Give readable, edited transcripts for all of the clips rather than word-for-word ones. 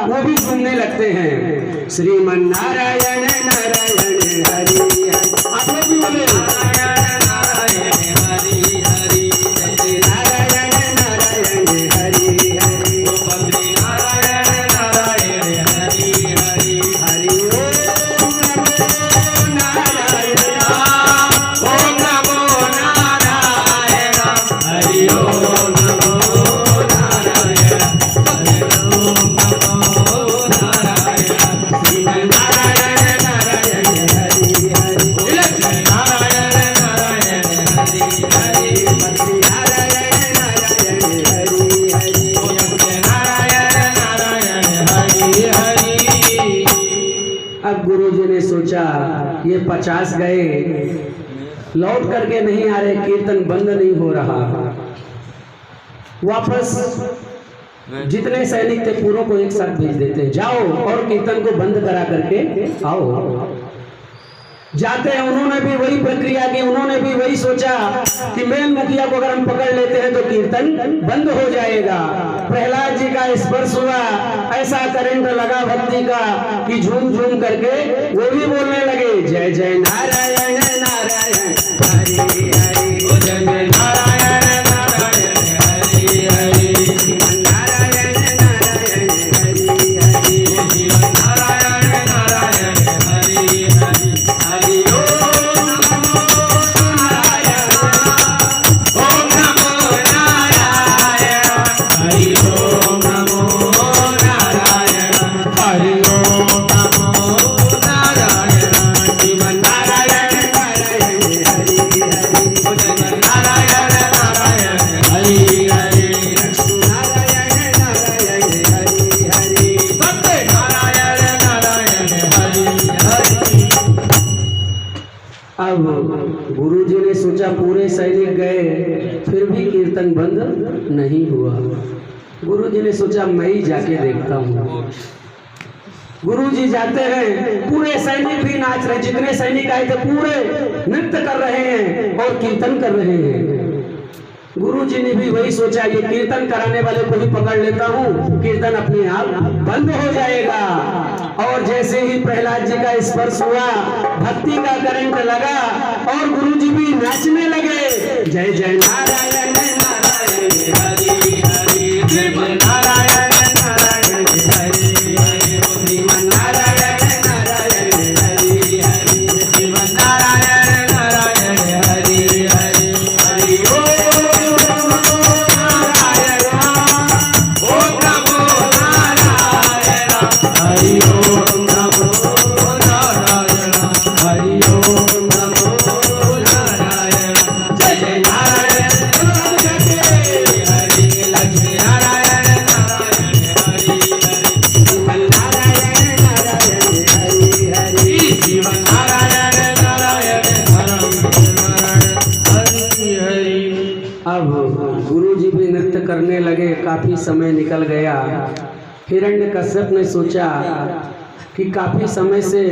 वो भी सुनने लगते हैं। श्रीमन नारायण नारायण हरि हरि। आप लोग भी बोले नारायण नारायण हरि हरि, नारायण नारायण हरि हरि, नारायण नारायण हरि हरि, हरि ओम नमो नारायण, ओम नमो नारायण, हरि ओम नमो नारायण, हरि ओम नमो नारायण, श्रीमन नारायण नारायण हरि हरि, नारायण नारायण हरि हरि, नारायण नारायण हरि हरि, नारायण नारायण हरि हरि। अब गुरुजी ने सोचा ये 50 गए, लौट करके नहीं आ रहे, कीर्तन बंद नहीं हो रहा। वापस जितने सैनिक थे पूरों को एक साथ भेज देते, जाओ और कीर्तन को बंद करा करके आओ। जाते हैं, उन्होंने भी वही प्रक्रिया की, उन्होंने भी वही सोचा कि मेन मुखिया को अगर हम पकड़ लेते हैं तो कीर्तन बंद हो जाएगा। प्रहलाद जी का स्पर्श हुआ, ऐसा करंट लगा भक्ति का कि झूम झूम करके वो भी बोलने लगे जय जय नारायण नारायण हरि हरि, जय जय नारायण नारायण हरि हरि, नारायण नारायण हरि हरि, नारायण नारायण हरि हरि, हरि ओम नमो नारायण, ओम नमो नारायण, हरि ओम नमो नारायण, हरि ओम नमो नारायण, श्रीमन नारायण नारायण हरि हरि, नारायण नारायण हरि हरि, नारायण नारायण हरि हरि, सत्य नारायण नारायण हरि हरि। अब गुरुजी ने सोचा पूरे सैनिक गए, फिर भी कीर्तन बंद नहीं हुआ। गुरुजी ने सोचा मैं ही जाके देखता हूँ। गुरुजी जाते हैं, पूरे सैनिक भी नाच रहे, जितने सैनिक आए थे पूरे नृत्य कर रहे हैं और कीर्तन कर रहे हैं। गुरुजी ने भी वही सोचा ये कीर्तन कराने वाले को भी पकड़ लेता हूँ, कीर्तन अपने आप बंद हो जाएगा। और जैसे ही प्रहलाद जी का स्पर्श हुआ, भक्ति का करंट लगा और गुरुजी भी नाचने लगे जय जय नारायण नारायण हरि हरि, जय जय नारायण नारायण हरि हरि, श्रीमन नारायण नारायण हरि हरि, श्रीमन नारायण नारायण हरि हरि, हरि ओम नमो नारायण, ओम नमो नारायण, हरि ओम नमो नारायण, हरि ओम नमो नारायण, जय जय नारायण हरि लक्ष्मी नारायण नारायण हरि हरि, श्रीमन नारायण नारायण हरि हरि, श्रीमन नारायण नारायण हरि हरि। अब गुरुजी भी नृत्य करने लगे, काफी समय निकल गया। हिरण्यकश्यप ने सोचा कि काफी समय से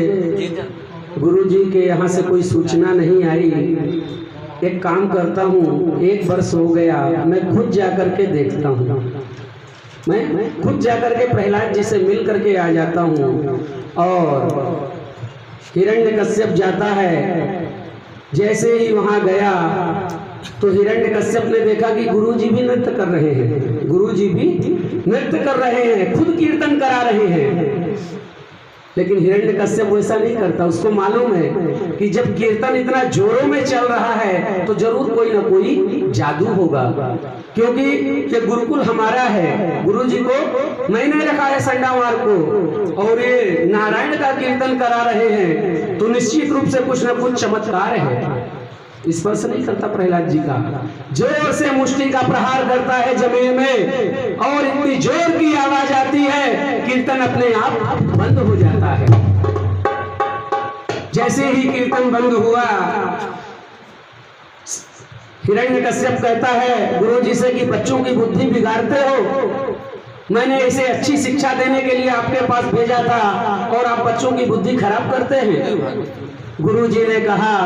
गुरुजी के यहाँ से कोई सूचना नहीं आई, एक काम करता हूँ, 1 वर्ष हो गया, मैं खुद जाकर के देखता हूँ, मैं खुद जाकर के प्रहलाद जी से मिल करके आ जाता हूँ। और हिरण्यकश्यप जाता है, जैसे ही वहाँ गया तो हिरण्यकश्यप ने देखा कि गुरुजी भी नृत्य कर रहे हैं, गुरुजी भी नृत्य कर रहे हैं, खुद कीर्तन करा रहे हैं। लेकिन हिरण्यकश्यप वैसा नहीं करता, उसको मालूम है कि जब कीर्तन इतना जोरों में चल रहा है तो जरूर कोई ना कोई जादू होगा, क्योंकि ये गुरुकुल हमारा है, गुरुजी को मैंने रखा है संडामार को, और ये नारायण का कीर्तन करा रहे हैं, तो निश्चित रूप से कुछ ना कुछ चमत्कार है। स्पर्श नहीं करता प्रहलाद जी का, जोर से मुष्टि का प्रहार करता है जमीन में और इतनी जोर की आवाज आती है, कीर्तन अपने आप बंद हो जाता है। जैसे ही कीर्तन बंद हुआ, हिरण्यकश्यप कहता है गुरुजी से कि बच्चों की बुद्धि बिगाड़ते हो, मैंने इसे अच्छी शिक्षा देने के लिए आपके पास भेजा था और आप बच्चों की बुद्धि खराब करते हैं। गुरुजी ने कहा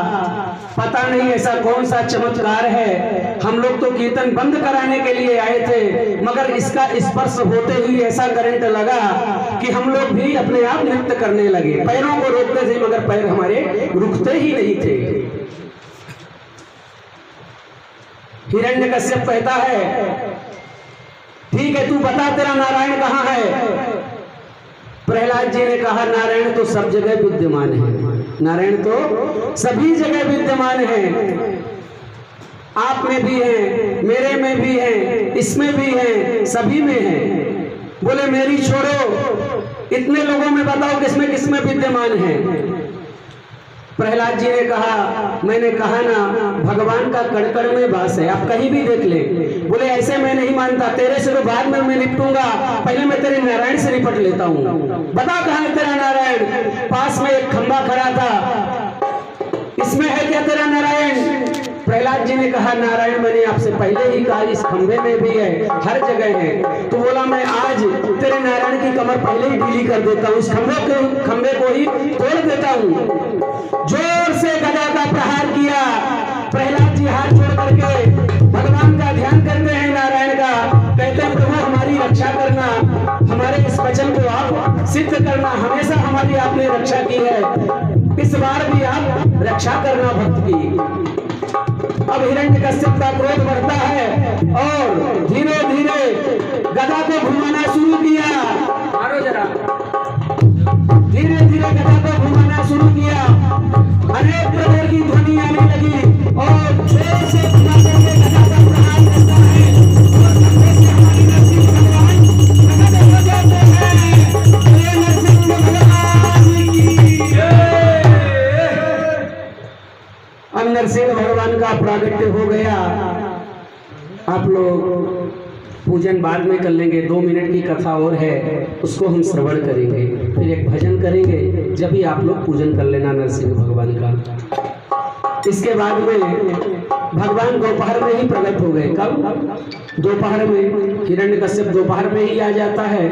पता नहीं ऐसा कौन सा चमत्कार है, हम लोग तो कीर्तन बंद कराने के लिए आए थे, मगर इसका स्पर्श होते ही ऐसा करंट लगा कि हम लोग भी अपने आप नृत्य करने लगे। पैरों को रोकते थे मगर पैर हमारे रुकते ही नहीं थे। हिरण्यकश्यप कहता है, ठीक है तू बता तेरा नारायण कहाँ है। प्रहलाद जी ने कहा, नारायण तो सब जगह विद्यमान है, नारायण तो सभी जगह विद्यमान है। आप में भी है, मेरे में भी है, इसमें भी है, सभी में है। बोले मेरी छोड़ो, इतने लोगों में बताओ किसमें किसमें विद्यमान है। प्रहलाद जी ने कहा, मैंने कहा ना भगवान का कड़कड़ में वास है, आप कहीं भी देख ले। बोले ऐसे मैं नहीं मानता, तेरे से तो बाद में मैं निपटूंगा, पहले मैं तेरे नारायण से निपट लेता हूँ। बता कहाँ है तेरा नारायण। पास में एक खंबा खड़ा था, इसमें है क्या तेरा नारायण। प्रहलाद जी ने कहा, नारायण मैंने आपसे पहले ही कहा इस खंबे में भी है, हर जगह है। तो बोला मैं आज तेरे नारायण की कमर पहले ही ढीली कर देता हूँ, इस खंबे को ही तोड़ देता हूँ। जोर से गदा का प्रहार किया। प्रहलाद जी हाथ छोड़ करके भगवान का ध्यान करते हैं, नारायण का, कहते हैं प्रभु हमारी रक्षा करना, हमारे इस वचन को आप सिद्ध करना, हमेशा हमारी आपने रक्षा की है, इस बार भी आप रक्षा करना भक्त की। अब हिरण्यकश्यप का क्रोध बढ़ता है और धीरे धीरे गदा को घुमाना शुरू किया। मारो जरा। धीरे धीरे गदा को घुमाना शुरू किया, अनेक प्रकार की ध्वनि आने लगी और जोर से घुमाते हुए गदा का प्रहार करता है और सामने से हमारी नरसिंह भगवान प्रकट हो जाते हैं। ये नरसिंह भगवान की जय। अब नरसिंह भगवान का प्रागट्य हो गया। आप लोग पूजन बाद में कर लेंगे, 2 मिनट की कथा और है, उसको हम श्रवण करेंगे, फिर एक भजन करेंगे, जब भी आप लोग पूजन कर लेना नरसिंह भगवान का। इसके बाद में भगवान दोपहर में ही प्रकट हो गए। कब? दोपहर में। हिरण्यकश्यप दोपहर में ही आ जाता है।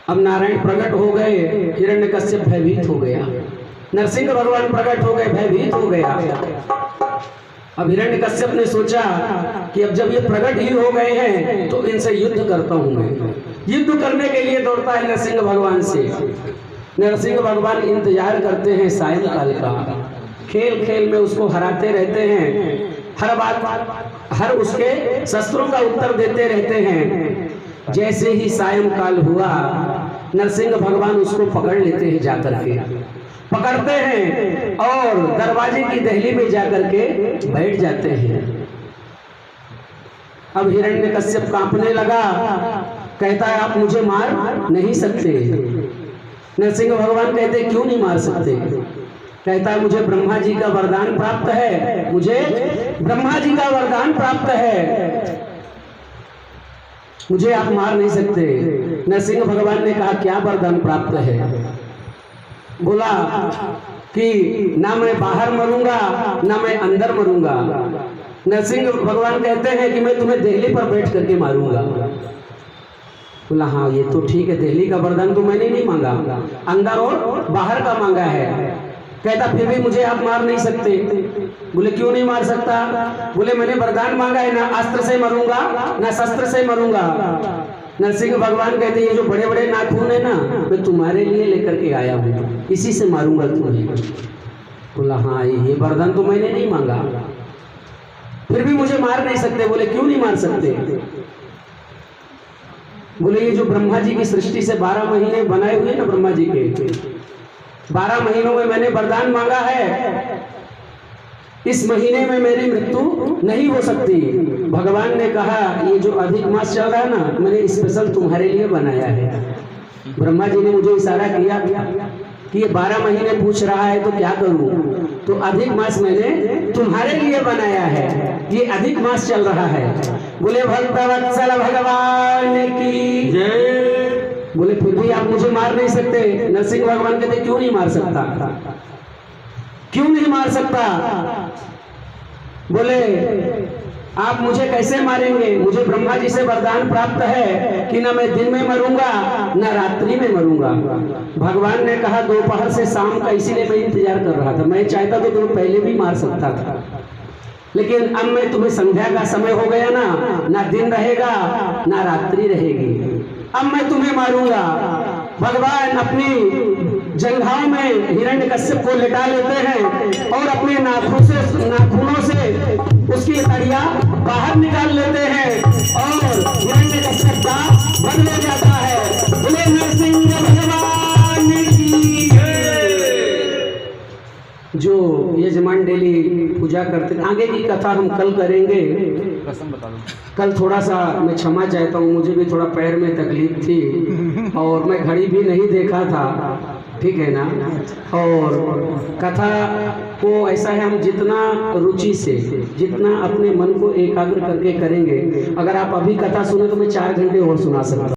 अब नारायण प्रकट हो गए, हिरण्यकश्यप भयभीत हो गया। नरसिंह भगवान प्रकट हो गए, भयभीत हो गया। अब हिरण्यकश्यप ने सोचा कि अब जब ये प्रकट ही हो गए हैं तो इनसे युद्ध करता हूं मैं। युद्ध करने के लिए दौड़ता है नरसिंह भगवान से। नरसिंह भगवान इंतजार करते हैं सायंकाल का, खेल खेल में उसको हराते रहते हैं, हर बात हर उसके शस्त्रों का उत्तर देते रहते हैं। जैसे ही सायंकाल हुआ, नरसिंह भगवान उसको पकड़ लेते हैं, जाकर के पकड़ते हैं और दरवाजे की दहली में जाकर के बैठ जाते हैं। अब हिरण्यकश्यप कांपने लगा, कहता है आप मुझे मार नहीं सकते। नरसिंह भगवान कहते क्यों नहीं मार सकते। कहता है मुझे ब्रह्मा जी का वरदान प्राप्त है, मुझे ब्रह्मा जी का वरदान प्राप्त है, मुझे आप मार नहीं सकते। नरसिंह भगवान ने कहा क्या वरदान प्राप्त है। बोला कि ना मैं बाहर मरूंगा ना मैं अंदर मरूंगा। नरसिंह भगवान कहते हैं कि मैं तुम्हें देहली पर बैठ करके मारूंगा। बोला हाँ ये तो ठीक है, देहली का वरदान तो मैंने नहीं मांगा, अंदर और बाहर का मांगा है। कहता फिर भी मुझे आप मार नहीं सकते। बोले क्यों नहीं मार सकता। बोले मैंने वरदान मांगा है, ना अस्त्र से मरूंगा ना शस्त्र से मरूंगा। नरसिंह भगवान कहते ये जो बड़े बड़े नाखून है ना, मैं तुम्हारे लिए लेकर के आया हूँ, इसी से मारूंगा तुम्हें। बोला हाँ ये वरदान तो मैंने नहीं मांगा, फिर भी मुझे मार नहीं सकते। बोले क्यों नहीं मार सकते। बोले ये जो ब्रह्मा जी की सृष्टि से 12 महीने बनाए हुए ना, ब्रह्मा जी के 12 महीनों में मैंने वरदान मांगा है, इस महीने में मेरी मृत्यु नहीं हो सकती। भगवान ने कहा ये जो अधिक मास चल रहा है ना, मैंने स्पेशल तुम्हारे लिए बनाया है। ब्रह्मा जी ने मुझे इशारा किया कि ये 12 महीने पूछ रहा है तो क्या करूं, तो अधिक मास मैंने तुम्हारे लिए बनाया है, ये अधिक मास चल रहा है। बोले भक्तवत्सल भगवान की जय। बोले फिर भी आप मुझे मार नहीं सकते। नरसिंह भगवान कहते क्यों नहीं मार सकता, क्यों नहीं मार सकता। बोले आप मुझे कैसे मारेंगे, मुझे ब्रह्मा जी से वरदान प्राप्त है कि ना मैं दिन में मरूंगा ना रात्रि में मरूंगा। भगवान ने कहा दोपहर से शाम का, इसीलिए मैं इंतजार कर रहा था। मैं चाहता तो तुम्हें पहले भी मार सकता था, लेकिन अब मैं तुम्हें संध्या का समय हो गया ना, ना दिन रहेगा ना रात्रि रहेगी, अब मैं तुम्हें मारूंगा। भगवान अपनी जंघाओं में हिरण्यकश्यप को लिटा लेते हैं और अपने नाखूनों से उसकी तड़िया बाहर निकाल लेते हैं और हिरण्यकश्यप का वध हो जाता है। बोले नरसिंह भगवान की जय। जो यजमान डेली पूजा करते, आगे की कथा हम कल करेंगे। कल थोड़ा सा मैं क्षमा चाहता हूँ, मुझे भी थोड़ा पैर में तकलीफ थी और मैं घड़ी भी नहीं देखा था, ठीक है ना। और कथा को ऐसा है, हम जितना रुचि से, जितना अपने मन को एकाग्र करके करेंगे, अगर आप अभी कथा सुने तो मैं 4 घंटे और सुना सकता हूँ।